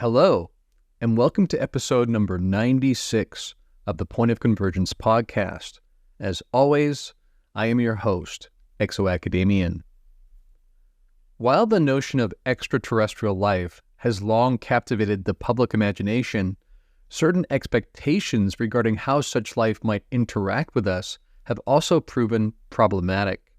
Hello, and welcome to episode number 96 of the Point of Convergence podcast. As always, I am your host, ExoAcademian. While the notion of extraterrestrial life has long captivated the public imagination, certain expectations regarding how such life might interact with us have also proven problematic.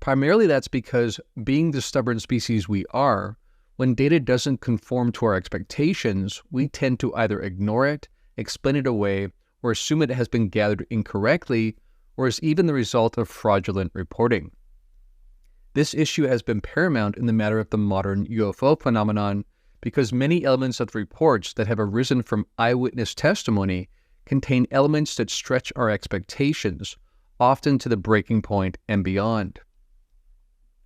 Primarily that's because, being the stubborn species we are, when data doesn't conform to our expectations, we tend to either ignore it, explain it away, or assume it has been gathered incorrectly, or is even the result of fraudulent reporting. This issue has been paramount in the matter of the modern UFO phenomenon because many elements of the reports that have arisen from eyewitness testimony contain elements that stretch our expectations, often to the breaking point and beyond.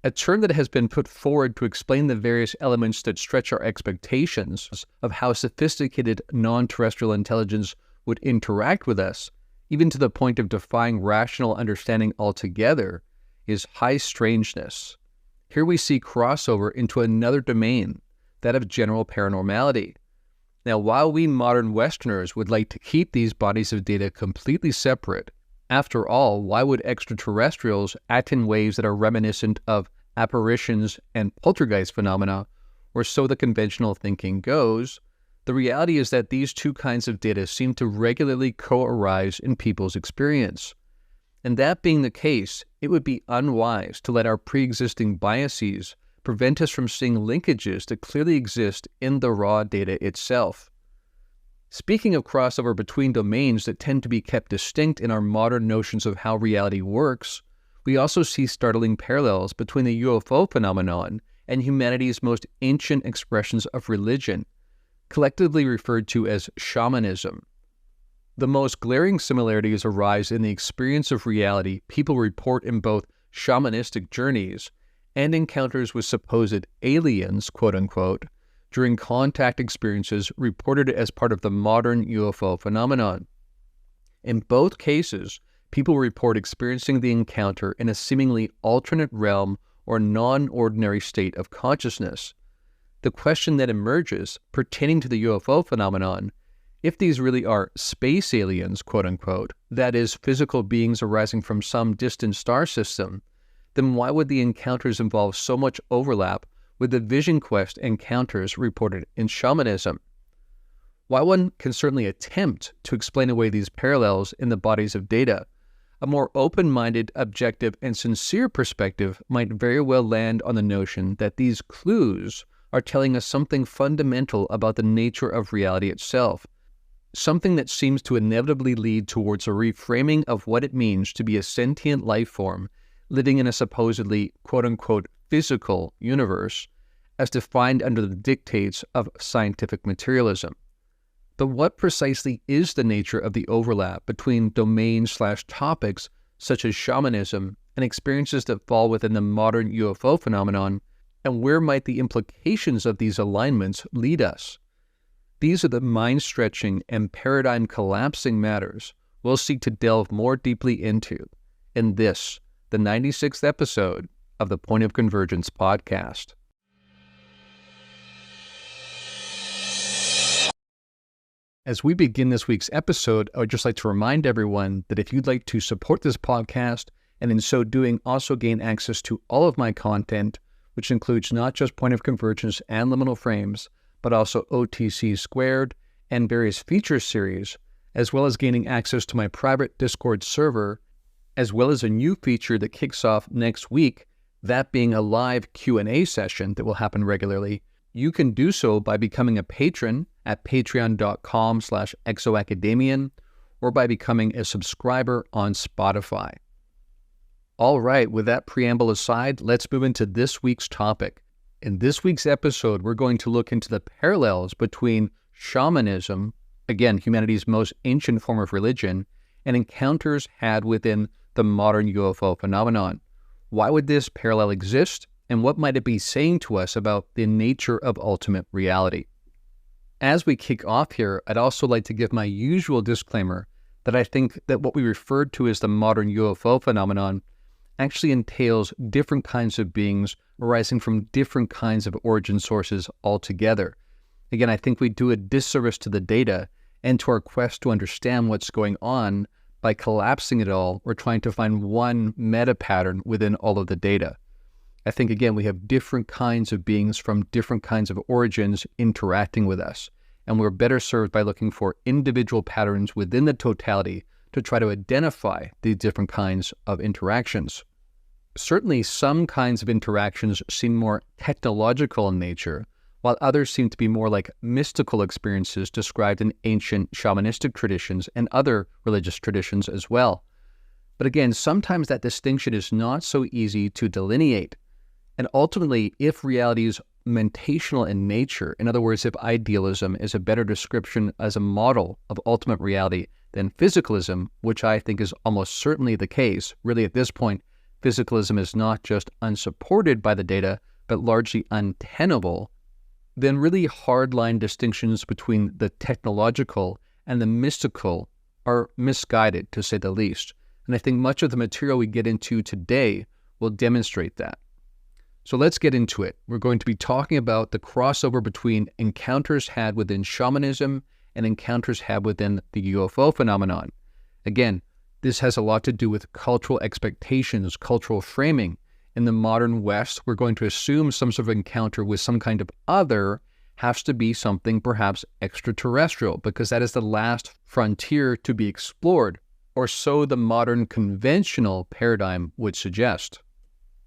A term that has been put forward to explain the various elements that stretch our expectations of how sophisticated non-terrestrial intelligence would interact with us, even to the point of defying rational understanding altogether, is high strangeness. Here we see crossover into another domain, that of general paranormality. Now, while we modern Westerners would like to keep these bodies of data completely separate, after all, why would extraterrestrials act in ways that are reminiscent of apparitions and poltergeist phenomena, or so the conventional thinking goes? The reality is that these two kinds of data seem to regularly co-arise in people's experience. And that being the case, it would be unwise to let our pre-existing biases prevent us from seeing linkages that clearly exist in the raw data itself. Speaking of crossover between domains that tend to be kept distinct in our modern notions of how reality works, we also see startling parallels between the UFO phenomenon and humanity's most ancient expressions of religion, collectively referred to as shamanism. The most glaring similarities arise in the experience of reality people report in both shamanistic journeys and encounters with supposed aliens, quote-unquote, during contact experiences reported as part of the modern UFO phenomenon. In both cases, people report experiencing the encounter in a seemingly alternate realm or non-ordinary state of consciousness. The question that emerges pertaining to the UFO phenomenon, if these really are space aliens, quote-unquote, that is, physical beings arising from some distant star system, then why would the encounters involve so much overlap with the vision quest encounters reported in shamanism? While one can certainly attempt to explain away these parallels in the bodies of data, a more open-minded, objective, and sincere perspective might very well land on the notion that these clues are telling us something fundamental about the nature of reality itself, something that seems to inevitably lead towards a reframing of what it means to be a sentient life form living in a supposedly, quote-unquote, physical universe, as defined under the dictates of scientific materialism. But what precisely is the nature of the overlap between domains/topics such as shamanism and experiences that fall within the modern UFO phenomenon, and where might the implications of these alignments lead us? These are the mind-stretching and paradigm-collapsing matters we'll seek to delve more deeply into in this, the 96th episode of the Point of Convergence podcast. As we begin this week's episode, I would just like to remind everyone that if you'd like to support this podcast, and in so doing also gain access to all of my content, which includes not just Point of Convergence and Liminal Frames, but also OTC Squared and various feature series, as well as gaining access to my private Discord server, as well as a new feature that kicks off next week, that being a live Q&A session that will happen regularly, you can do so by becoming a patron at patreon.com/ExoAcademian or by becoming a subscriber on Spotify. All right, with that preamble aside, let's move into this week's topic. In this week's episode, we're going to look into the parallels between shamanism, again, humanity's most ancient form of religion, and encounters had within the modern UFO phenomenon. Why would this parallel exist, and what might it be saying to us about the nature of ultimate reality? As we kick off here, I'd also like to give my usual disclaimer that I think that what we referred to as the modern UFO phenomenon actually entails different kinds of beings arising from different kinds of origin sources altogether. Again, I think we do a disservice to the data and to our quest to understand what's going on by collapsing it all or trying to find one meta pattern within all of the data. I think, again, we have different kinds of beings from different kinds of origins interacting with us, and we're better served by looking for individual patterns within the totality to try to identify these different kinds of interactions. Certainly, some kinds of interactions seem more technological in nature, while others seem to be more like mystical experiences described in ancient shamanistic traditions and other religious traditions as well. But again, sometimes that distinction is not so easy to delineate. And ultimately, if reality is mentational in nature, in other words, if idealism is a better description as a model of ultimate reality than physicalism, which I think is almost certainly the case, really at this point, physicalism is not just unsupported by the data, but largely untenable, then really hard-line distinctions between the technological and the mystical are misguided, to say the least. And I think much of the material we get into today will demonstrate that. So let's get into it. We're going to be talking about the crossover between encounters had within shamanism and encounters had within the UFO phenomenon. Again, this has a lot to do with cultural expectations, cultural framing. In the modern West, we're going to assume some sort of encounter with some kind of other has to be something perhaps extraterrestrial, because that is the last frontier to be explored, or so the modern conventional paradigm would suggest.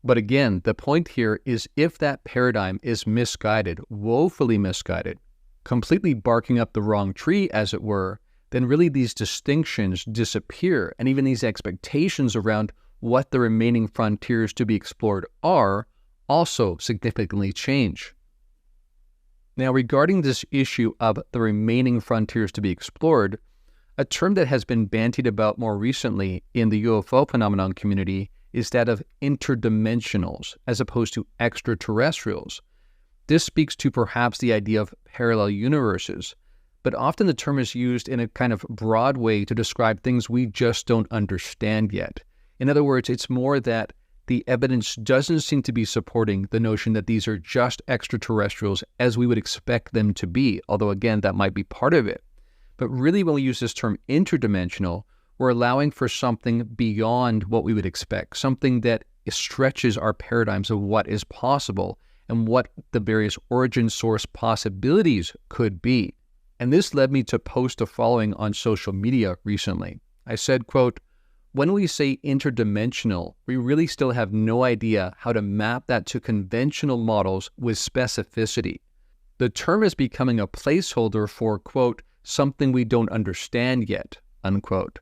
But again, the point here is if that paradigm is misguided, woefully misguided, completely barking up the wrong tree, as it were, then really these distinctions disappear, and even these expectations around what the remaining frontiers to be explored are also significantly change. Now, regarding this issue of the remaining frontiers to be explored, a term that has been bandied about more recently in the UFO phenomenon community is that of interdimensionals as opposed to extraterrestrials. This speaks to perhaps the idea of parallel universes, but often the term is used in a kind of broad way to describe things we just don't understand yet. In other words, it's more that the evidence doesn't seem to be supporting the notion that these are just extraterrestrials as we would expect them to be, although again, that might be part of it. But really, when we use this term interdimensional, we're allowing for something beyond what we would expect, something that stretches our paradigms of what is possible and what the various origin source possibilities could be. And this led me to post the following on social media recently. I said, quote, "When we say interdimensional, we really still have no idea how to map that to conventional models with specificity. The term is becoming a placeholder for, quote, something we don't understand yet, unquote.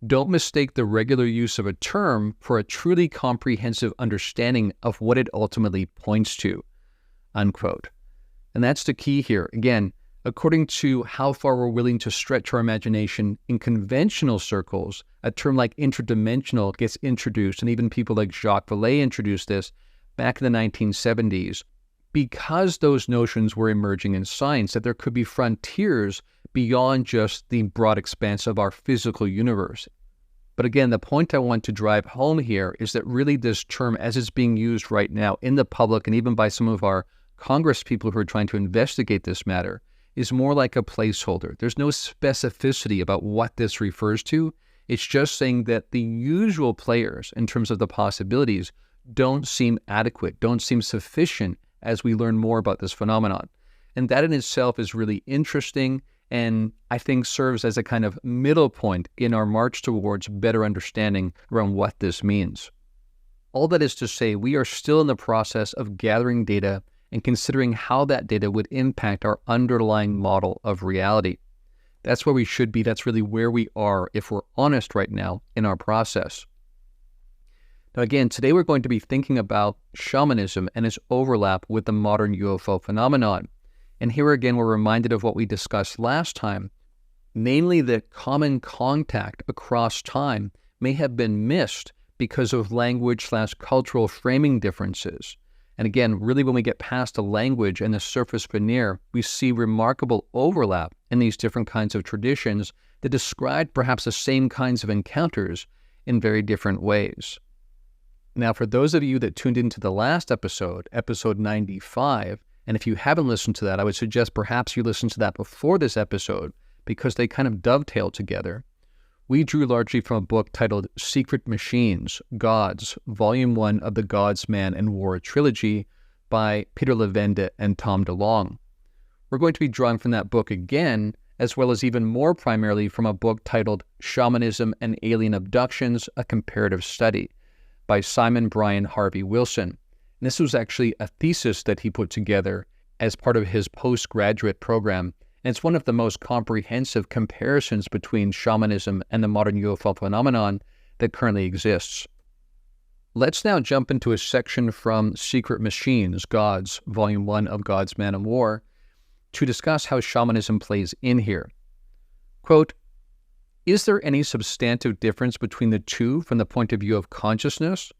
Don't mistake the regular use of a term for a truly comprehensive understanding of what it ultimately points to," unquote. And that's the key here. Again, according to how far we're willing to stretch our imagination in conventional circles, a term like interdimensional gets introduced, and even people like Jacques Vallée introduced this back in the 1970s, because those notions were emerging in science, that there could be frontiers beyond just the broad expanse of our physical universe. But again, the point I want to drive home here is that really this term, as it's being used right now in the public and even by some of our Congress people who are trying to investigate this matter, is more like a placeholder. There's no specificity about what this refers to. It's just saying that the usual players in terms of the possibilities don't seem adequate, don't seem sufficient as we learn more about this phenomenon. And that in itself is really interesting, and I think serves as a kind of middle point in our march towards better understanding around what this means. All that is to say, we are still in the process of gathering data and considering how that data would impact our underlying model of reality. That's where we should be. That's really where we are, if we're honest right now, in our process. Now again, today we're going to be thinking about shamanism and its overlap with the modern UFO phenomenon. And here again, we're reminded of what we discussed last time, namely that common contact across time may have been missed because of language/cultural framing differences. And again, really when we get past the language and the surface veneer, we see remarkable overlap in these different kinds of traditions that describe perhaps the same kinds of encounters in very different ways. Now, for those of you that tuned into the last episode, episode 95, And if you haven't listened to that, I would suggest perhaps you listen to that before this episode because they kind of dovetail together. We drew largely from a book titled Secret Machines, Gods, Volume 1 of the Gods, Man, and War trilogy by Peter Levende and Tom DeLonge. We're going to be drawing from that book again, as well as even more primarily from a book titled Shamanism and Alien Abductions, A Comparative Study by Simon Brian Harvey-Wilson. And this was actually a thesis that he put together as part of his postgraduate program, and it's one of the most comprehensive comparisons between shamanism and the modern UFO phenomenon that currently exists. Let's now jump into a section from Secret Machines, Gods, Volume 1 of Gods, Man, and War, to discuss how shamanism plays in here. Quote, is there any substantive difference between the two from the point of view of consciousness?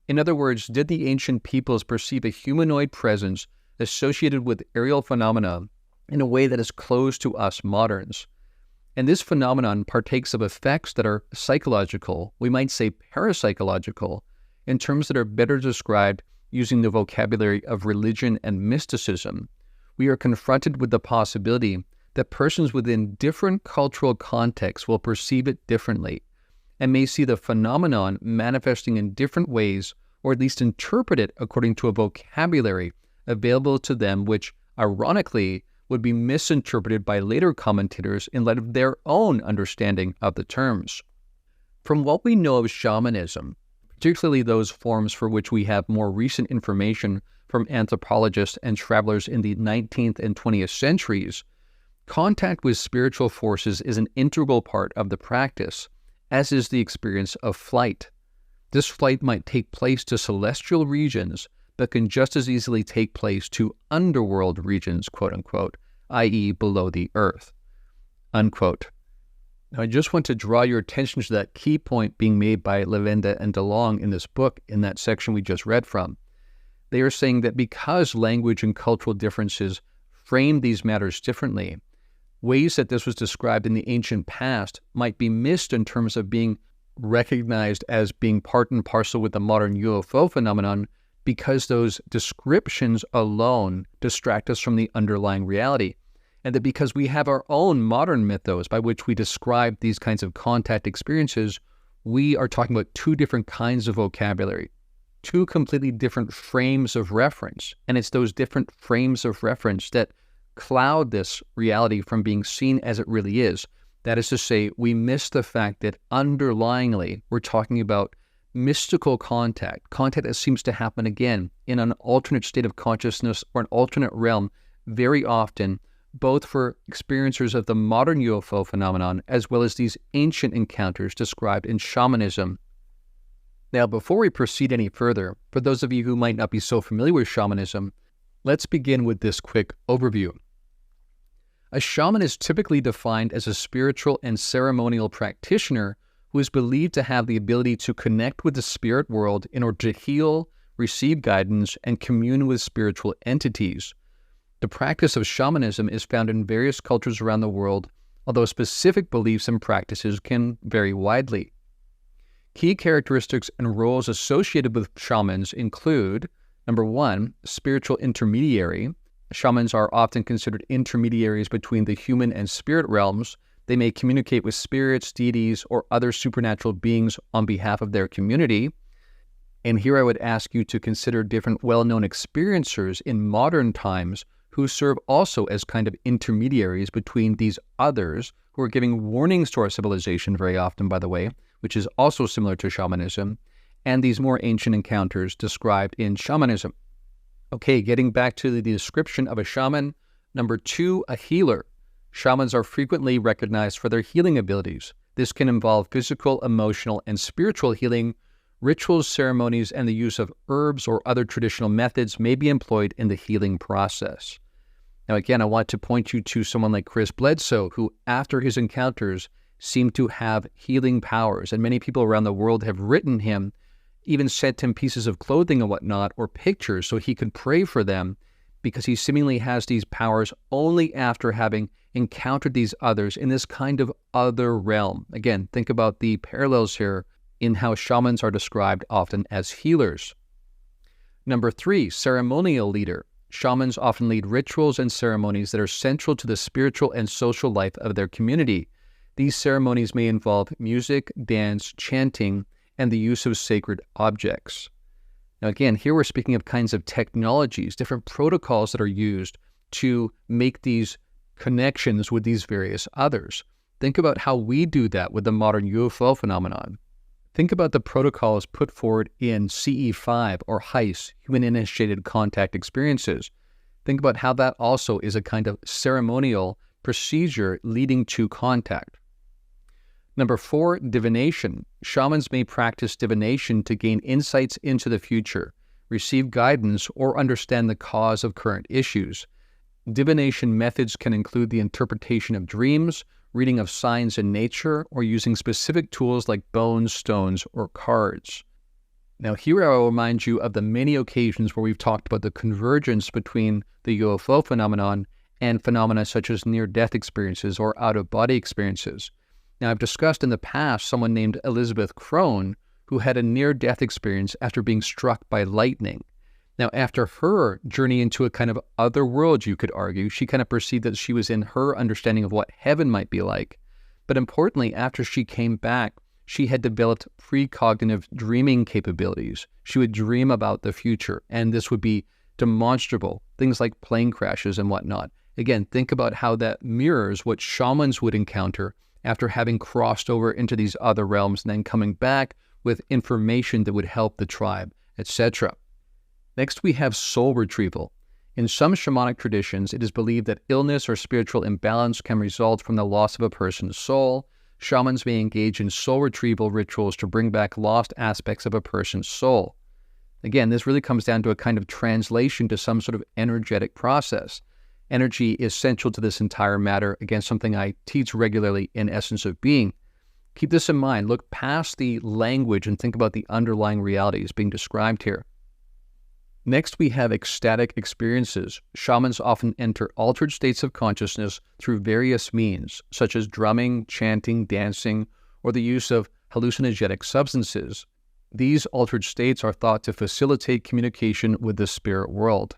In other words, did the ancient peoples perceive a humanoid presence associated with aerial phenomena in a way that is close to us moderns? And this phenomenon partakes of effects that are psychological, we might say parapsychological, in terms that are better described using the vocabulary of religion and mysticism. We are confronted with the possibility that persons within different cultural contexts will perceive it differently and may see the phenomenon manifesting in different ways, or at least interpret it according to a vocabulary available to them, which, ironically, would be misinterpreted by later commentators in light of their own understanding of the terms. From what we know of shamanism, particularly those forms for which we have more recent information from anthropologists and travelers in the 19th and 20th centuries, contact with spiritual forces is an integral part of the practice, as is the experience of flight. This flight might take place to celestial regions, but can just as easily take place to underworld regions, quote-unquote, i.e. below the earth, unquote. Now, I just want to draw your attention to that key point being made by Levende and DeLonge in this book, in that section we just read from. They are saying that because language and cultural differences frame these matters differently, ways that this was described in the ancient past might be missed in terms of being recognized as being part and parcel with the modern UFO phenomenon, because those descriptions alone distract us from the underlying reality. And that because we have our own modern mythos by which we describe these kinds of contact experiences, we are talking about two different kinds of vocabulary, two completely different frames of reference. And it's those different frames of reference that cloud this reality from being seen as it really is. That is to say, we miss the fact that underlyingly, we're talking about mystical contact that seems to happen again in an alternate state of consciousness or an alternate realm very often, both for experiencers of the modern UFO phenomenon as well as these ancient encounters described in shamanism. Now, before we proceed any further, for those of you who might not be so familiar with shamanism, let's begin with this quick overview. A shaman is typically defined as a spiritual and ceremonial practitioner who is believed to have the ability to connect with the spirit world in order to heal, receive guidance, and commune with spiritual entities. The practice of shamanism is found in various cultures around the world, although specific beliefs and practices can vary widely. Key characteristics and roles associated with shamans include, number one, spiritual intermediary. Shamans are often considered intermediaries between the human and spirit realms. They may communicate with spirits, deities, or other supernatural beings on behalf of their community. And here I would ask you to consider different well-known experiencers in modern times who serve also as kind of intermediaries between these others who are giving warnings to our civilization very often, by the way, which is also similar to shamanism, and these more ancient encounters described in shamanism. Okay, getting back to the description of a shaman. Number two, a healer. Shamans are frequently recognized for their healing abilities. This can involve physical, emotional, and spiritual healing. Rituals, ceremonies, and the use of herbs or other traditional methods may be employed in the healing process. Now, again, I want to point you to someone like Chris Bledsoe, who, after his encounters, seemed to have healing powers, and many people around the world have written him, even sent him pieces of clothing and whatnot, or pictures so he could pray for them, because he seemingly has these powers only after having encountered these others in this kind of other realm. Again, think about the parallels here in how shamans are described often as healers. Number three, ceremonial leader. shamans often lead rituals and ceremonies that are central to the spiritual and social life of their community. These ceremonies may involve music, dance, chanting, and the use of sacred objects. Now again, here we're speaking of kinds of technologies, different protocols that are used to make these connections with these various others. Think about how we do that with the modern UFO phenomenon. Think about the protocols put forward in CE5 or HICE, human-initiated contact experiences. Think about how that also is a kind of ceremonial procedure leading to contact. Number 4, divination. Shamans may practice divination to gain insights into the future, receive guidance, or understand the cause of current issues. Divination methods can include the interpretation of dreams, reading of signs in nature, or using specific tools like bones, stones, or cards. Now here I will remind you of the many occasions where we've talked about the convergence between the UFO phenomenon and phenomena such as near-death experiences or out-of-body experiences. Now I've discussed in the past someone named Elizabeth Crone who had a near-death experience after being struck by lightning. Now, after her journey into a kind of other world, you could argue, she kind of perceived that she was in her understanding of what heaven might be like. But importantly, after she came back, she had developed precognitive dreaming capabilities. She would dream about the future, and this would be demonstrable, things like plane crashes and whatnot. Again, think about how that mirrors what shamans would encounter after having crossed over into these other realms and then coming back with information that would help the tribe, etc. Next, we have soul retrieval. In some shamanic traditions, it is believed that illness or spiritual imbalance can result from the loss of a person's soul. Shamans may engage in soul retrieval rituals to bring back lost aspects of a person's soul. Again, this really comes down to a kind of translation to some sort of energetic process. Energy is central to this entire matter, again, something I teach regularly in Essence of Being. Keep this in mind. Look past the language and think about the underlying realities being described here. Next, we have ecstatic experiences. Shamans often enter altered states of consciousness through various means, such as drumming, chanting, dancing, or the use of hallucinogenic substances. These altered states are thought to facilitate communication with the spirit world.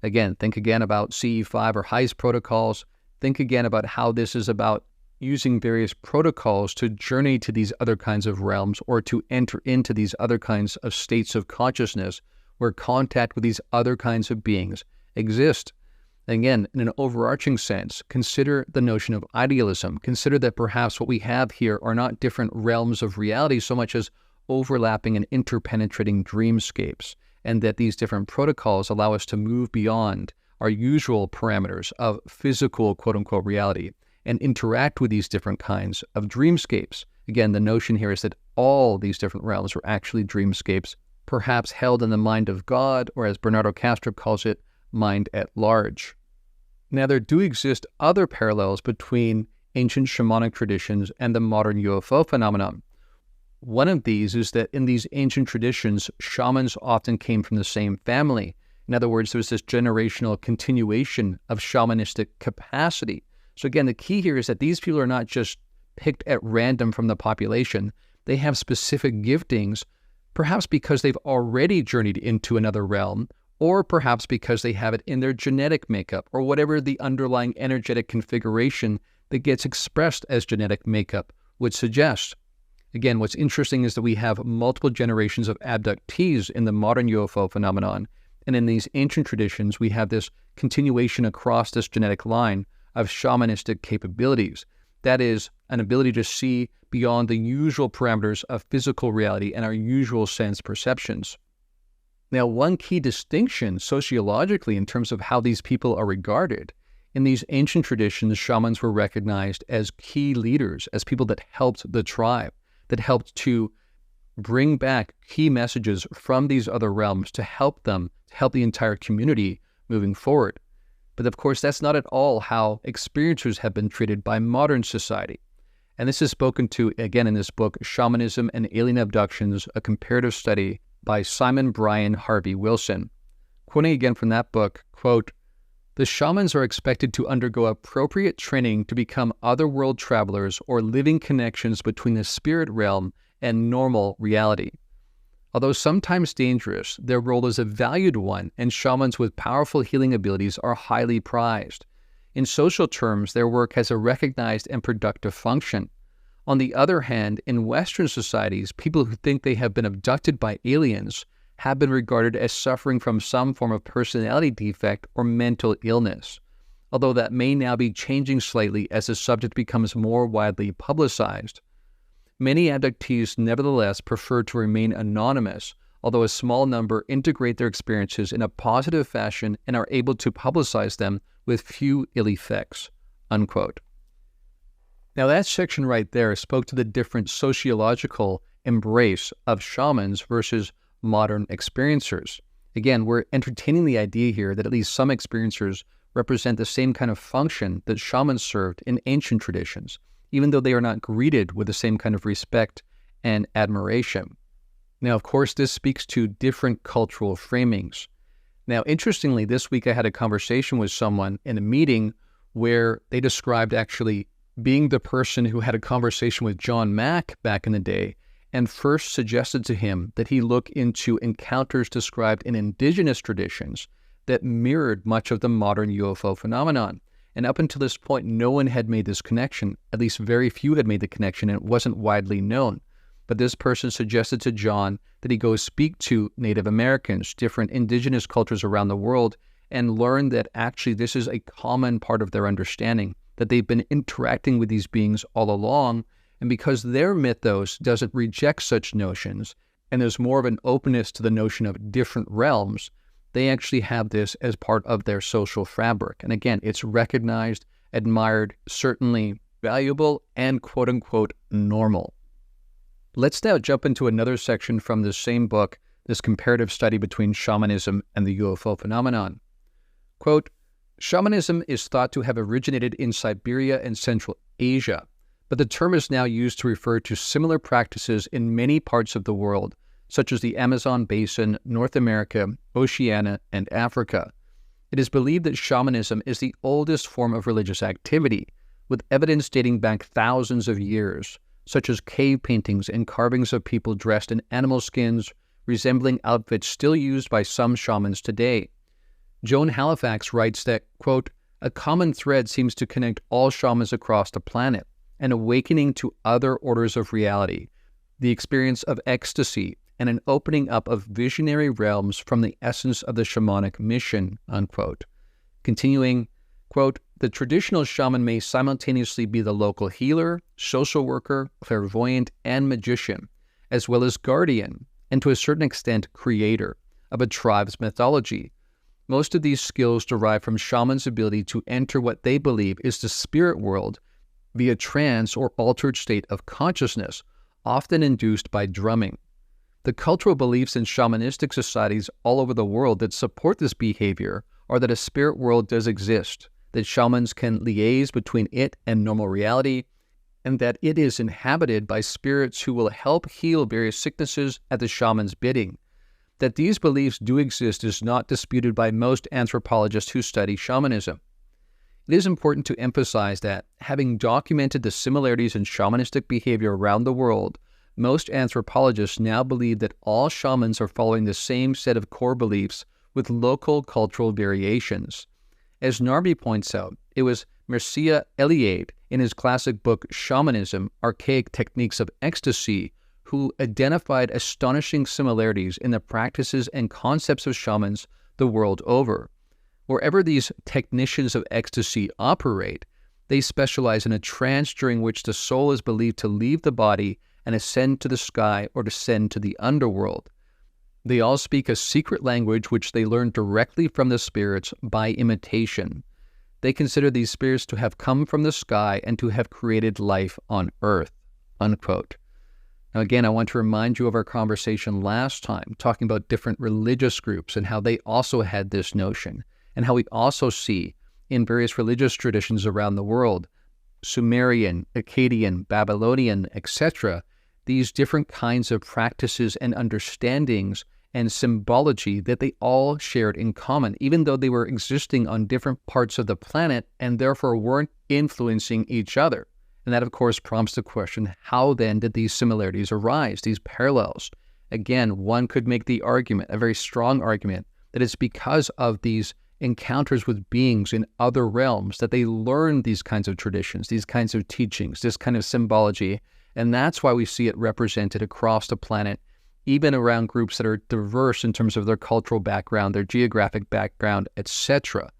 Again, think again about CE5 or HICE protocols. Think again about how this is about using various protocols to journey to these other kinds of realms or to enter into these other kinds of states of consciousness where contact with these other kinds of beings exist. Again, in an overarching sense, consider the notion of idealism. Consider that perhaps what we have here are not different realms of reality so much as overlapping and interpenetrating dreamscapes, and that these different protocols allow us to move beyond our usual parameters of physical quote-unquote reality and interact with these different kinds of dreamscapes. Again, the notion here is that all these different realms are actually dreamscapes, perhaps held in the mind of God, or as Bernardo Castro calls it, mind at large. Now, there do exist other parallels between ancient shamanic traditions and the modern UFO phenomenon. One of these is that in these ancient traditions, shamans often came from the same family. In other words, there's this generational continuation of shamanistic capacity. So again, the key here is that these people are not just picked at random from the population. They have specific giftings, perhaps because they've already journeyed into another realm, or perhaps because they have it in their genetic makeup, or whatever the underlying energetic configuration that gets expressed as genetic makeup would suggest. Again, what's interesting is that we have multiple generations of abductees in the modern UFO phenomenon, and in these ancient traditions, we have this continuation across this genetic line of shamanistic capabilities. That is, an ability to see beyond the usual parameters of physical reality and our usual sense perceptions. Now, one key distinction sociologically in terms of how these people are regarded, in these ancient traditions, shamans were recognized as key leaders, as people that helped the tribe, that helped to bring back key messages from these other realms to help them, to help the entire community moving forward. But of course, that's not at all how experiencers have been treated by modern society. And this is spoken to, again, in this book, Shamanism and Alien Abductions, a comparative study by Simon Bryan Harvey-Wilson. Quoting again from that book, quote, "The shamans are expected to undergo appropriate training to become otherworld travelers or living connections between the spirit realm and normal reality. Although sometimes dangerous, their role is a valued one, and shamans with powerful healing abilities are highly prized. In social terms, their work has a recognized and productive function. On the other hand, in Western societies, people who think they have been abducted by aliens have been regarded as suffering from some form of personality defect or mental illness, although that may now be changing slightly as the subject becomes more widely publicized. Many abductees nevertheless prefer to remain anonymous, although a small number integrate their experiences in a positive fashion and are able to publicize them with few ill effects." Unquote. Now that section right there spoke to the different sociological embrace of shamans versus modern experiencers. Again, we're entertaining the idea here that at least some experiencers represent the same kind of function that shamans served in ancient traditions, even though they are not greeted with the same kind of respect and admiration. Now, of course, this speaks to different cultural framings. Now, interestingly, this week I had a conversation with someone in a meeting where they described actually being the person who had a conversation with John Mack back in the day and first suggested to him that he look into encounters described in indigenous traditions that mirrored much of the modern UFO phenomenon. And up until this point, no one had made this connection. At least very few had made the connection, and it wasn't widely known. But this person suggested to John that he go speak to Native Americans, different indigenous cultures around the world, and learn that actually this is a common part of their understanding, that they've been interacting with these beings all along. And because their mythos doesn't reject such notions, and there's more of an openness to the notion of different realms, they actually have this as part of their social fabric. And again, it's recognized, admired, certainly valuable, and quote-unquote normal. Let's now jump into another section from this same book, this comparative study between shamanism and the UFO phenomenon. Quote, "Shamanism is thought to have originated in Siberia and Central Asia, but the term is now used to refer to similar practices in many parts of the world, such as the Amazon basin, North America, Oceania, and Africa. It is believed that shamanism is the oldest form of religious activity, with evidence dating back thousands of years, such as cave paintings and carvings of people dressed in animal skins, resembling outfits still used by some shamans today. Joan Halifax writes that, quote, "A common thread seems to connect all shamans across the planet, an awakening to other orders of reality, the experience of ecstasy, and an opening up of visionary realms from the essence of the shamanic mission," unquote. Continuing, quote, "The traditional shaman may simultaneously be the local healer, social worker, clairvoyant, and magician, as well as guardian, and to a certain extent creator, of a tribe's mythology. Most of these skills derive from shamans' ability to enter what they believe is the spirit world via trance or altered state of consciousness, often induced by drumming. The cultural beliefs in shamanistic societies all over the world that support this behavior are that a spirit world does exist, that shamans can liaise between it and normal reality, and that it is inhabited by spirits who will help heal various sicknesses at the shaman's bidding. That these beliefs do exist is not disputed by most anthropologists who study shamanism. It is important to emphasize that, having documented the similarities in shamanistic behavior around the world, most anthropologists now believe that all shamans are following the same set of core beliefs with local cultural variations. As Narby points out, it was Mircea Eliade in his classic book Shamanism, Archaic Techniques of Ecstasy, who identified astonishing similarities in the practices and concepts of shamans the world over. Wherever these technicians of ecstasy operate, they specialize in a trance during which the soul is believed to leave the body and ascend to the sky or descend to the underworld. They all speak a secret language which they learn directly from the spirits by imitation. They consider these spirits to have come from the sky and to have created life on earth," unquote. Now again, I want to remind you of our conversation last time, talking about different religious groups and how they also had this notion, and how we also see in various religious traditions around the world, Sumerian, Akkadian, Babylonian, etc., these different kinds of practices and understandings and symbology that they all shared in common, even though they were existing on different parts of the planet and therefore weren't influencing each other. And that, of course, prompts the question, how then did these similarities arise, these parallels? Again, one could make the argument, a very strong argument, that it's because of these encounters with beings in other realms that they learn these kinds of traditions, these kinds of teachings, this kind of symbology. And that's why we see it represented across the planet, even around groups that are diverse in terms of their cultural background, their geographic background, etc.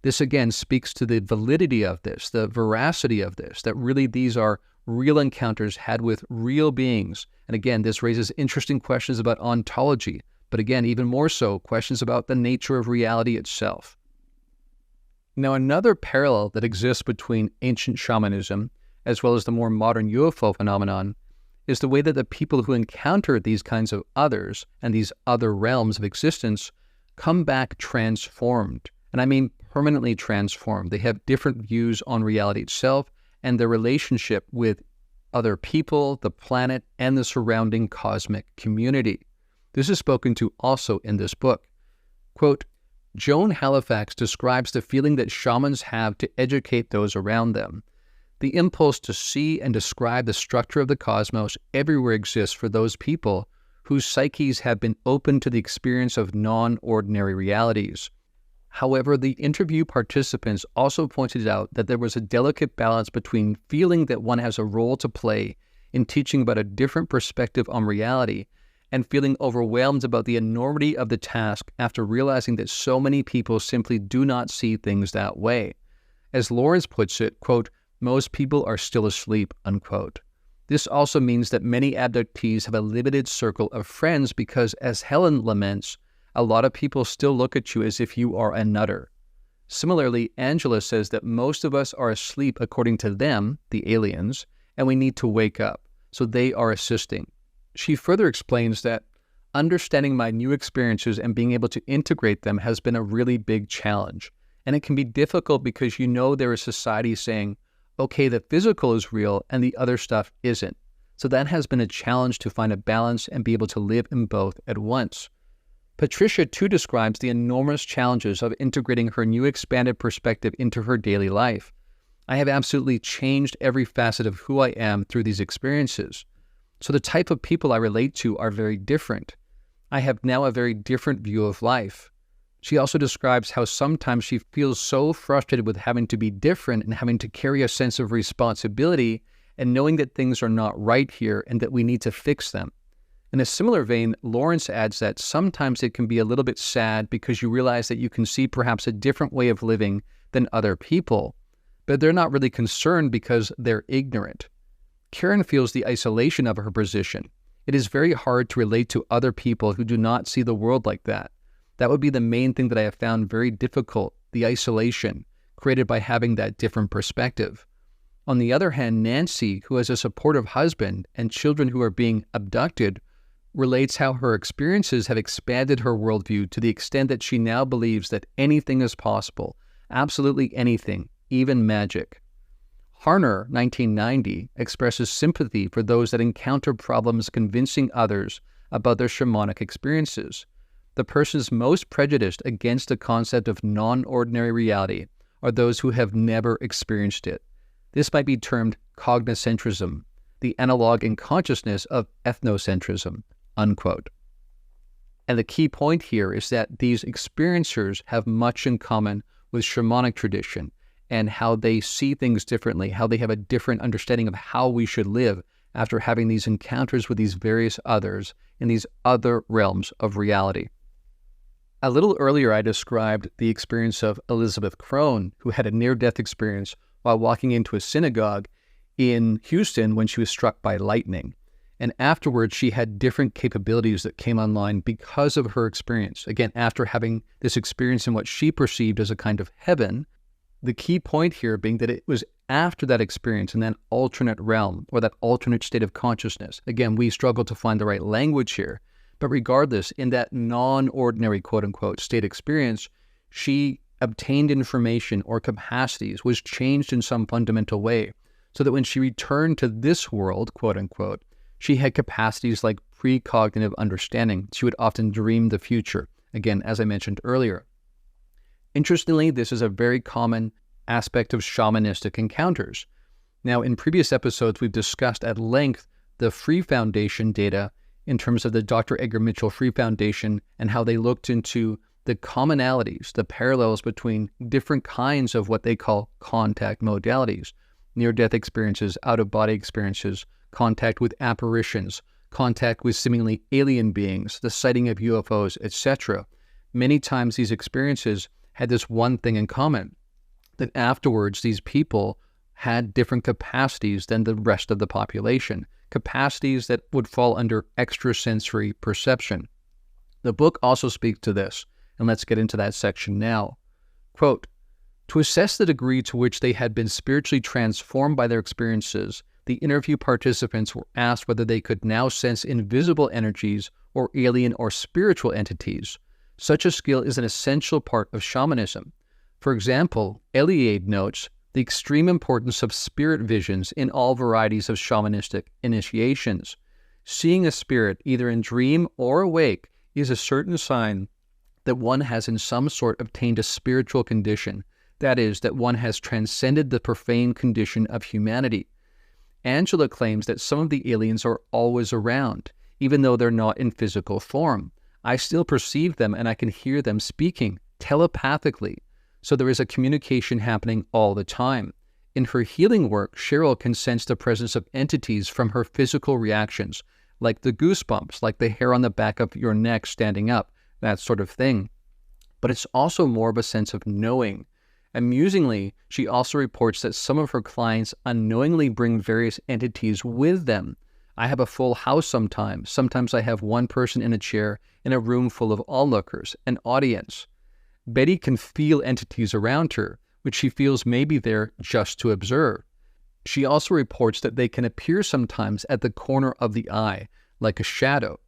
This again speaks to the validity of this, the veracity of this, that really these are real encounters had with real beings. And again, this raises interesting questions about ontology, but again, even more so, questions about the nature of reality itself. Now, another parallel that exists between ancient shamanism as well as the more modern UFO phenomenon is the way that the people who encounter these kinds of others and these other realms of existence come back transformed. And I mean permanently transformed. They have different views on reality itself and their relationship with other people, the planet, and the surrounding cosmic community. This is spoken to also in this book. Quote, Joan Halifax describes the feeling that shamans have to educate those around them. The impulse to see and describe the structure of the cosmos everywhere exists for those people whose psyches have been open to the experience of non-ordinary realities. However, the interview participants also pointed out that there was a delicate balance between feeling that one has a role to play in teaching about a different perspective on reality and feeling overwhelmed about the enormity of the task after realizing that so many people simply do not see things that way. As Lawrence puts it, quote, most people are still asleep, unquote. This also means that many abductees have a limited circle of friends because, as Helen laments, a lot of people still look at you as if you are a nutter. Similarly, Angela says that most of us are asleep according to them, the aliens, and we need to wake up, so they are assisting. She further explains that understanding my new experiences and being able to integrate them has been a really big challenge. And it can be difficult because you know there is society saying, okay, the physical is real and the other stuff isn't. So that has been a challenge to find a balance and be able to live in both at once. Patricia too describes the enormous challenges of integrating her new expanded perspective into her daily life. I have absolutely changed every facet of who I am through these experiences. So the type of people I relate to are very different. I have now a very different view of life. She also describes how sometimes she feels so frustrated with having to be different and having to carry a sense of responsibility and knowing that things are not right here and that we need to fix them. In a similar vein, Lawrence adds that sometimes it can be a little bit sad because you realize that you can see perhaps a different way of living than other people, but they're not really concerned because they're ignorant. Karen feels the isolation of her position. It is very hard to relate to other people who do not see the world like that. That would be the main thing that I have found very difficult, the isolation created by having that different perspective. On the other hand, Nancy, who has a supportive husband and children who are being abducted, relates how her experiences have expanded her worldview to the extent that she now believes that anything is possible, absolutely anything, even magic. Harner, 1990, expresses sympathy for those that encounter problems convincing others about their shamanic experiences. The persons most prejudiced against the concept of non-ordinary reality are those who have never experienced it. This might be termed cognocentrism, the analog in consciousness of ethnocentrism, unquote. And the key point here is that these experiencers have much in common with shamanic tradition and how they see things differently, how they have a different understanding of how we should live after having these encounters with these various others in these other realms of reality. A little earlier, I described the experience of Elizabeth Crone, who had a near-death experience while walking into a synagogue in Houston when she was struck by lightning. And afterwards, she had different capabilities that came online because of her experience. Again, after having this experience in what she perceived as a kind of heaven, the key point here being that it was after that experience in that alternate realm or that alternate state of consciousness. Again, we struggle to find the right language here. But regardless, in that non-ordinary, quote-unquote, state experience, she obtained information or capacities, was changed in some fundamental way, so that when she returned to this world, quote-unquote, she had capacities like precognitive understanding. She would often dream the future, again, as I mentioned earlier. Interestingly, this is a very common aspect of shamanistic encounters. Now, in previous episodes, we've discussed at length the Free Foundation data in terms of the Dr. Edgar Mitchell Free Foundation and how they looked into the commonalities, the parallels between different kinds of what they call contact modalities, near-death experiences, out-of-body experiences, contact with apparitions, contact with seemingly alien beings, the sighting of UFOs, etc. Many times these experiences had this one thing in common, that afterwards these people had different capacities than the rest of the population, capacities that would fall under extrasensory perception. The book also speaks to this, and let's get into that section now. Quote, to assess the degree to which they had been spiritually transformed by their experiences, the interview participants were asked whether they could now sense invisible energies or alien or spiritual entities. Such a skill is an essential part of shamanism. For example, Eliade notes the extreme importance of spirit visions in all varieties of shamanistic initiations. Seeing a spirit, either in dream or awake, is a certain sign that one has in some sort obtained a spiritual condition, that is, that one has transcended the profane condition of humanity. Angela claims that some of the aliens are always around, even though they're not in physical form. I still perceive them and I can hear them speaking telepathically. So there is a communication happening all the time. In her healing work, Cheryl can sense the presence of entities from her physical reactions, like the goosebumps, like the hair on the back of your neck standing up, that sort of thing. But it's also more of a sense of knowing. Amusingly, she also reports that some of her clients unknowingly bring various entities with them. I have a full house sometimes. Sometimes I have one person in a chair in a room full of onlookers, an audience. Betty can feel entities around her, which she feels may be there just to observe. She also reports that they can appear sometimes at the corner of the eye, like a shadow.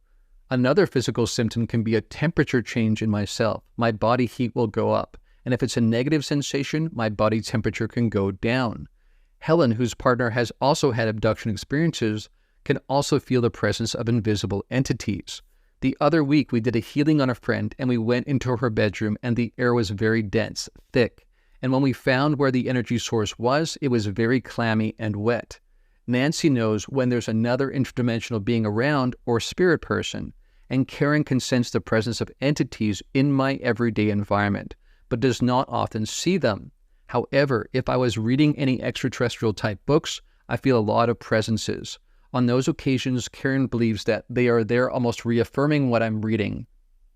Another physical symptom can be a temperature change in myself. My body heat will go up, and if it's a negative sensation, my body temperature can go down. Helen, whose partner has also had abduction experiences, can also feel the presence of invisible entities. The other week, we did a healing on a friend, and we went into her bedroom, and the air was very dense, thick. And when we found where the energy source was, it was very clammy and wet. Nancy knows when there's another interdimensional being around or spirit person, and Karen can sense the presence of entities in my everyday environment, but does not often see them. However, if I was reading any extraterrestrial type books, I feel a lot of presences. On those occasions, Karen believes that they are there almost reaffirming what I'm reading.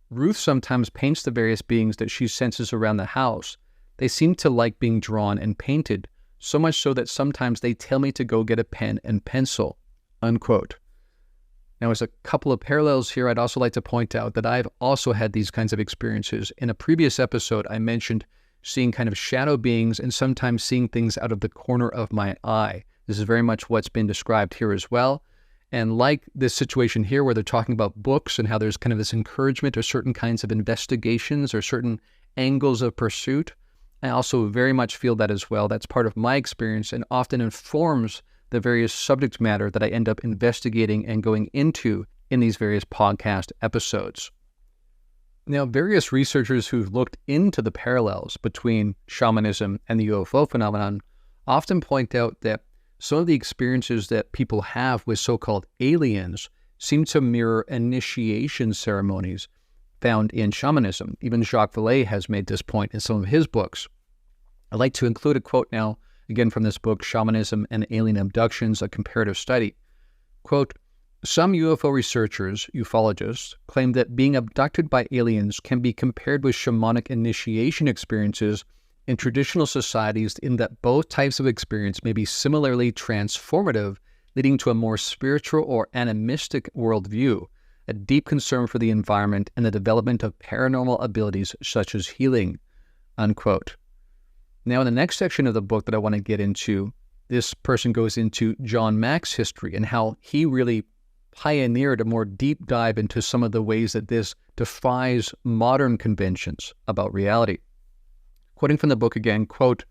Ruth sometimes paints the various beings that she senses around the house. They seem to like being drawn and painted, so much so that sometimes they tell me to go get a pen and pencil." Unquote. Now, as a couple of parallels here, I'd also like to point out that I've also had these kinds of experiences. In a previous episode, I mentioned seeing kind of shadow beings and sometimes seeing things out of the corner of my eye. This is very much what's been described here as well. And like this situation here where they're talking about books and how there's kind of this encouragement or certain kinds of investigations or certain angles of pursuit, I also very much feel that as well. That's part of my experience and often informs the various subject matter that I end up investigating and going into in these various podcast episodes. Now, various researchers who've looked into the parallels between shamanism and the UFO phenomenon often point out that some of the experiences that people have with so-called aliens seem to mirror initiation ceremonies found in shamanism. Even Jacques Vallée has made this point in some of his books. I'd like to include a quote now, again from this book, Shamanism and Alien Abductions, A Comparative Study. Quote, "Some UFO researchers, ufologists, claim that being abducted by aliens can be compared with shamanic initiation experiences in traditional societies in that both types of experience may be similarly transformative, leading to a more spiritual or animistic worldview, a deep concern for the environment, and the development of paranormal abilities such as healing." Unquote. Now, in the next section of the book that I want to get into, this person goes into John Mack's history and how he really pioneered a more deep dive into some of the ways that this defies modern conventions about reality. Quoting from the book again, quote,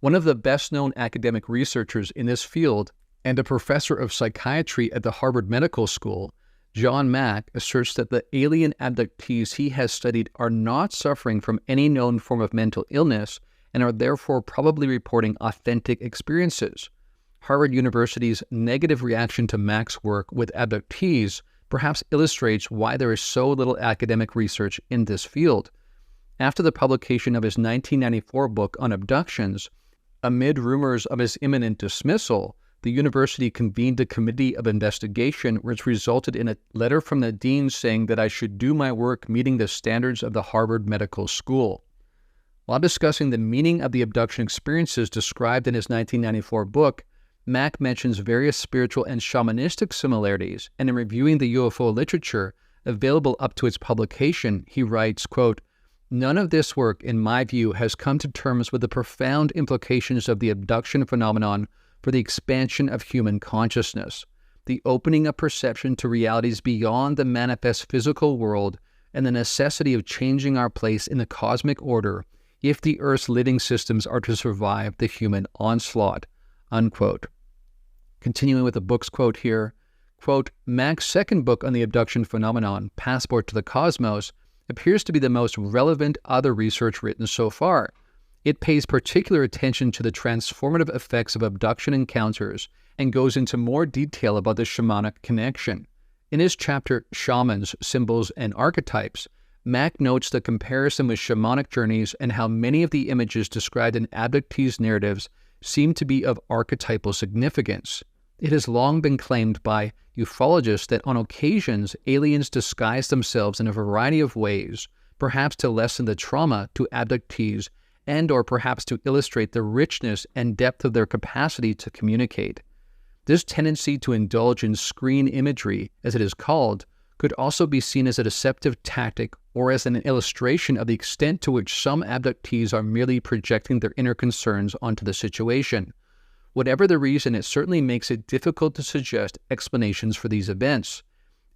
"One of the best-known academic researchers in this field and a professor of psychiatry at the Harvard Medical School, John Mack, asserts that the alien abductees he has studied are not suffering from any known form of mental illness and are therefore probably reporting authentic experiences. Harvard University's negative reaction to Mack's work with abductees perhaps illustrates why there is so little academic research in this field. After the publication of his 1994 book on abductions, amid rumors of his imminent dismissal, the university convened a committee of investigation which resulted in a letter from the dean saying that I should do my work meeting the standards of the Harvard Medical School. While discussing the meaning of the abduction experiences described in his 1994 book, Mack mentions various spiritual and shamanistic similarities, and in reviewing the UFO literature available up to its publication, he writes, quote, "None of this work, in my view, has come to terms with the profound implications of the abduction phenomenon for the expansion of human consciousness, the opening of perception to realities beyond the manifest physical world, and the necessity of changing our place in the cosmic order if the Earth's living systems are to survive the human onslaught," unquote. Continuing with the book's quote here, quote, "Mack's second book on the abduction phenomenon, Passport to the Cosmos, appears to be the most relevant other research written so far. It pays particular attention to the transformative effects of abduction encounters and goes into more detail about the shamanic connection. In his chapter, Shamans, Symbols, and Archetypes, Mack notes the comparison with shamanic journeys and how many of the images described in abductees' narratives seem to be of archetypal significance. It has long been claimed by ufologists that on occasions aliens disguise themselves in a variety of ways, perhaps to lessen the trauma to abductees and or perhaps to illustrate the richness and depth of their capacity to communicate. This tendency to indulge in screen imagery, as it is called, could also be seen as a deceptive tactic or as an illustration of the extent to which some abductees are merely projecting their inner concerns onto the situation. Whatever the reason, it certainly makes it difficult to suggest explanations for these events.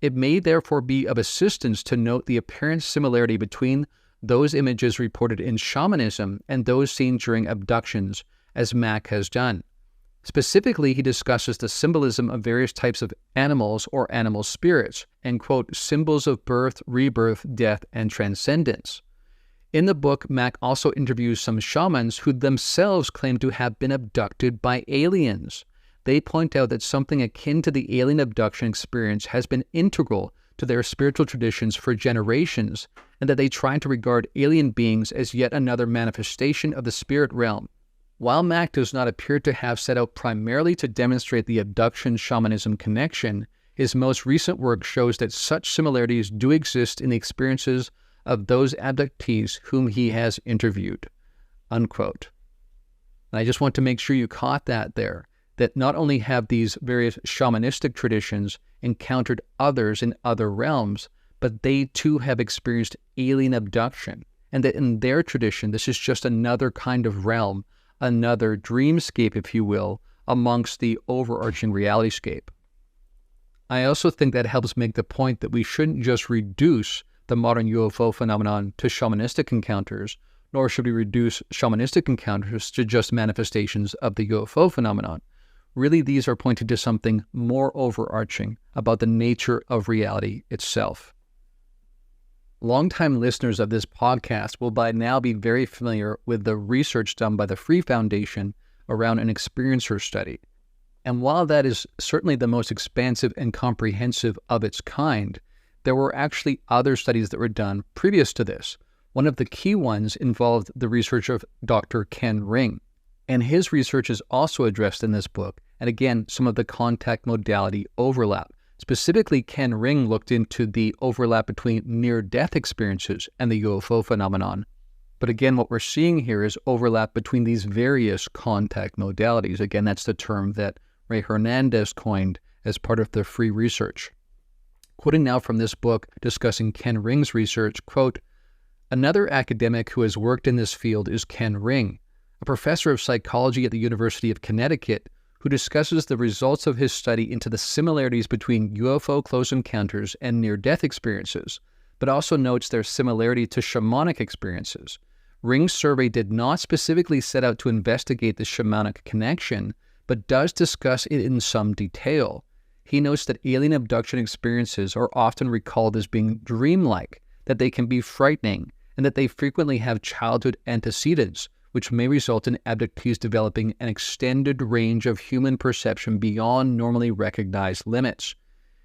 It may therefore be of assistance to note the apparent similarity between those images reported in shamanism and those seen during abductions, as Mack has done. Specifically, he discusses the symbolism of various types of animals or animal spirits, and, quote, symbols of birth, rebirth, death, and transcendence. In the book, Mack also interviews some shamans who themselves claim to have been abducted by aliens. They point out that something akin to the alien abduction experience has been integral to their spiritual traditions for generations, and that they try to regard alien beings as yet another manifestation of the spirit realm. While Mack does not appear to have set out primarily to demonstrate the abduction-shamanism connection, his most recent work shows that such similarities do exist in the experiences of those abductees whom he has interviewed," unquote. And I just want to make sure you caught that there, that not only have these various shamanistic traditions encountered others in other realms, but they too have experienced alien abduction, and that in their tradition, this is just another kind of realm, another dreamscape, if you will, amongst the overarching realityscape. I also think that helps make the point that we shouldn't just reduce the modern UFO phenomenon to shamanistic encounters, nor should we reduce shamanistic encounters to just manifestations of the UFO phenomenon. Really, these are pointing to something more overarching about the nature of reality itself. Longtime listeners of this podcast will by now be very familiar with the research done by the Free Foundation around an experiencer study. And while that is certainly the most expansive and comprehensive of its kind, there were actually other studies that were done previous to this. One of the key ones involved the research of Dr. Ken Ring, and his research is also addressed in this book, and again, some of the contact modality overlap. Specifically, Ken Ring looked into the overlap between near-death experiences and the UFO phenomenon. But again, what we're seeing here is overlap between these various contact modalities. Again, that's the term that Ray Hernandez coined as part of the free research. Quoting now from this book discussing Ken Ring's research, quote, "Another academic who has worked in this field is Ken Ring, a professor of psychology at the University of Connecticut, who discusses the results of his study into the similarities between UFO close encounters and near-death experiences, but also notes their similarity to shamanic experiences. Ring's survey did not specifically set out to investigate the shamanic connection, but does discuss it in some detail. He notes that alien abduction experiences are often recalled as being dreamlike, that they can be frightening, and that they frequently have childhood antecedents, which may result in abductees developing an extended range of human perception beyond normally recognized limits.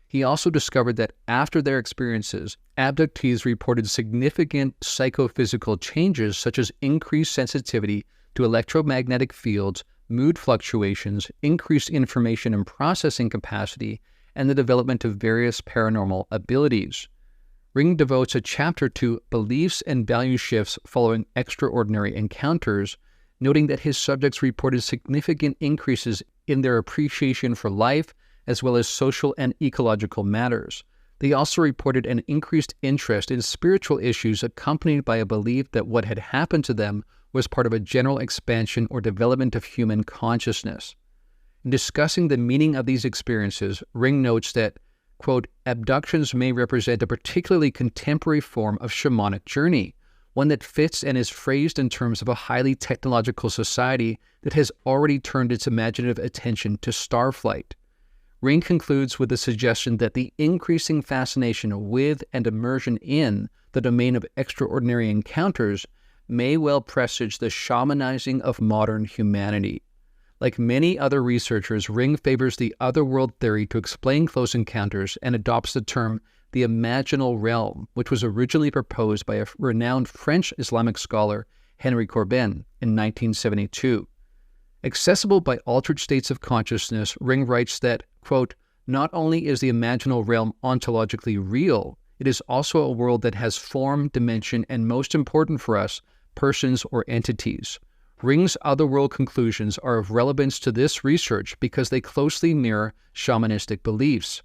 He also discovered that after their experiences, abductees reported significant psychophysical changes such as increased sensitivity to electromagnetic fields, mood fluctuations, increased information and processing capacity, and the development of various paranormal abilities. Ring devotes a chapter to beliefs and value shifts following extraordinary encounters, noting that his subjects reported significant increases in their appreciation for life, as well as social and ecological matters. They also reported an increased interest in spiritual issues accompanied by a belief that what had happened to them was part of a general expansion or development of human consciousness. In discussing the meaning of these experiences, Ring notes that, quote, abductions may represent a particularly contemporary form of shamanic journey, one that fits and is phrased in terms of a highly technological society that has already turned its imaginative attention to starflight. Ring concludes with the suggestion that the increasing fascination with and immersion in the domain of extraordinary encounters may well presage the shamanizing of modern humanity. Like many other researchers, Ring favors the otherworld theory to explain close encounters and adopts the term the imaginal realm, which was originally proposed by a renowned French Islamic scholar, Henry Corbin, in 1972. Accessible by altered states of consciousness, Ring writes that, quote, not only is the imaginal realm ontologically real, it is also a world that has form, dimension, and most important for us, persons or entities. Ring's otherworld conclusions are of relevance to this research because they closely mirror shamanistic beliefs.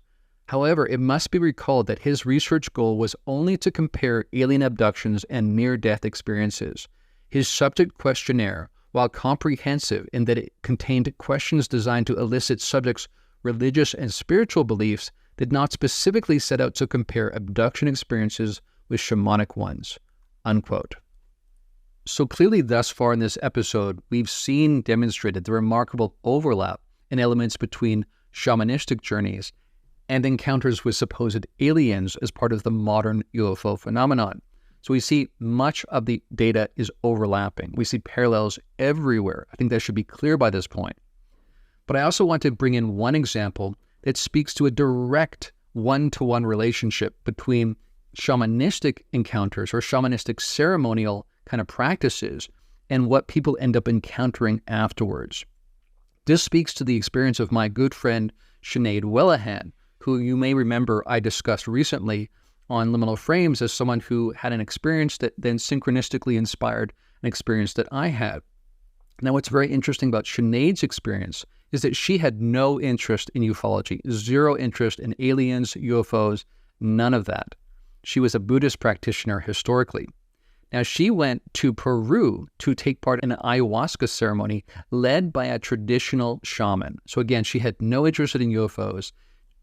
However, it must be recalled that his research goal was only to compare alien abductions and near-death experiences. His subject questionnaire, while comprehensive in that it contained questions designed to elicit subjects' religious and spiritual beliefs, did not specifically set out to compare abduction experiences with shamanic ones, unquote. So clearly thus far in this episode, we've seen demonstrated the remarkable overlap in elements between shamanistic journeys and encounters with supposed aliens as part of the modern UFO phenomenon. So we see much of the data is overlapping. We see parallels everywhere. I think that should be clear by this point. But I also want to bring in one example that speaks to a direct one-to-one relationship between shamanistic encounters or shamanistic ceremonial kind of practices and what people end up encountering afterwards. This speaks to the experience of my good friend Sinead Wellahan, who you may remember I discussed recently on Liminal Frames as someone who had an experience that then synchronistically inspired an experience that I had. Now, what's very interesting about Sinead's experience is that she had no interest in ufology, zero interest in aliens, UFOs, none of that. She was a Buddhist practitioner historically. Now, she went to Peru to take part in an ayahuasca ceremony led by a traditional shaman. So again, she had no interest in UFOs.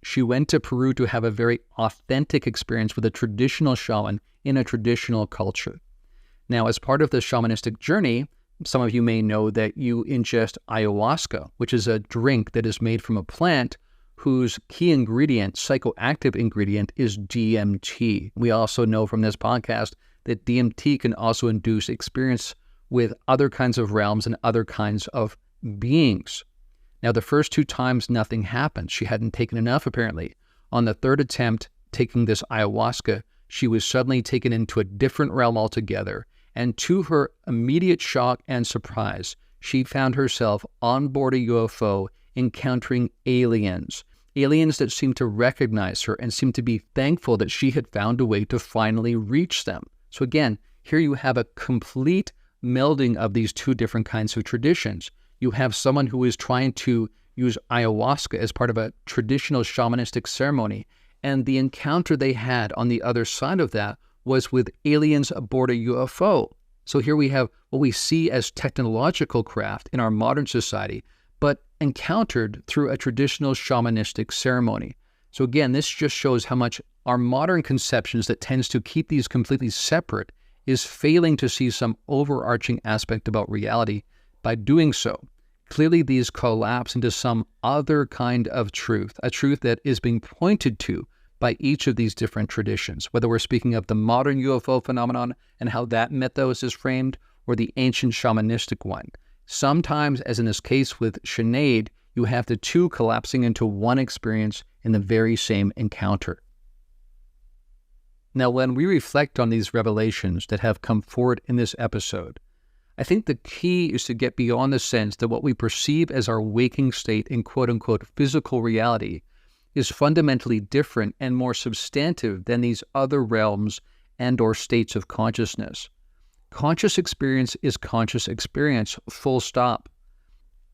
She went to Peru to have a very authentic experience with a traditional shaman in a traditional culture. Now, as part of the shamanistic journey, some of you may know that you ingest ayahuasca, which is a drink that is made from a plant whose key ingredient, psychoactive ingredient, is DMT. We also know from this podcast that DMT can also induce experience with other kinds of realms and other kinds of beings. Now, the first 2 times, nothing happened. She hadn't taken enough, apparently. On the 3rd attempt, taking this ayahuasca, she was suddenly taken into a different realm altogether. And to her immediate shock and surprise, she found herself on board a UFO encountering aliens that seemed to recognize her and seemed to be thankful that she had found a way to finally reach them. So again, here you have a complete melding of these 2 different kinds of traditions. You have someone who is trying to use ayahuasca as part of a traditional shamanistic ceremony, and the encounter they had on the other side of that was with aliens aboard a UFO. So here we have what we see as technological craft in our modern society, but encountered through a traditional shamanistic ceremony. So again, this just shows how much our modern conceptions that tends to keep these completely separate is failing to see some overarching aspect about reality by doing so. Clearly, these collapse into some other kind of truth, a truth that is being pointed to by each of these different traditions, whether we're speaking of the modern UFO phenomenon and how that mythos is framed, or the ancient shamanistic one. Sometimes, as in this case with Sinead, you have the 2 collapsing into one experience in the very same encounter. Now, when we reflect on these revelations that have come forward in this episode, I think the key is to get beyond the sense that what we perceive as our waking state in quote-unquote physical reality is fundamentally different and more substantive than these other realms and/or states of consciousness. Conscious experience is conscious experience, full stop.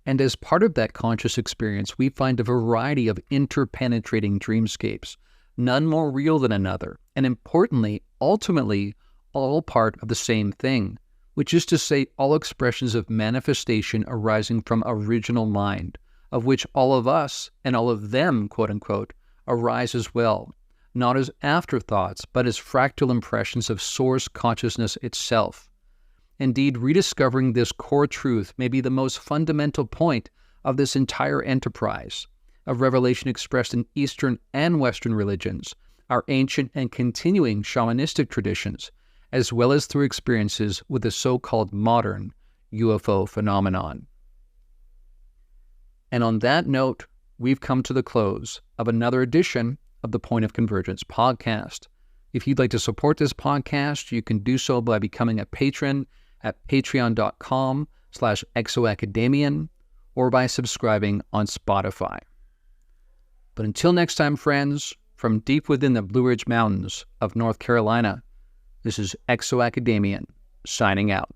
And as part of that conscious experience, we find a variety of interpenetrating dreamscapes, none more real than another, and importantly, ultimately, all part of the same thing, which is to say all expressions of manifestation arising from original mind, of which all of us and all of them, quote-unquote, arise as well, not as afterthoughts, but as fractal impressions of source consciousness itself. Indeed, rediscovering this core truth may be the most fundamental point of this entire enterprise of revelation expressed in Eastern and Western religions, our ancient and continuing shamanistic traditions, as well as through experiences with the so-called modern UFO phenomenon. And on that note, we've come to the close of another edition of the Point of Convergence podcast. If you'd like to support this podcast, you can do so by becoming a patron at patreon.com/ExoAcademian or by subscribing on Spotify. But until next time, friends, from deep within the Blue Ridge Mountains of North Carolina, this is ExoAcademian signing out.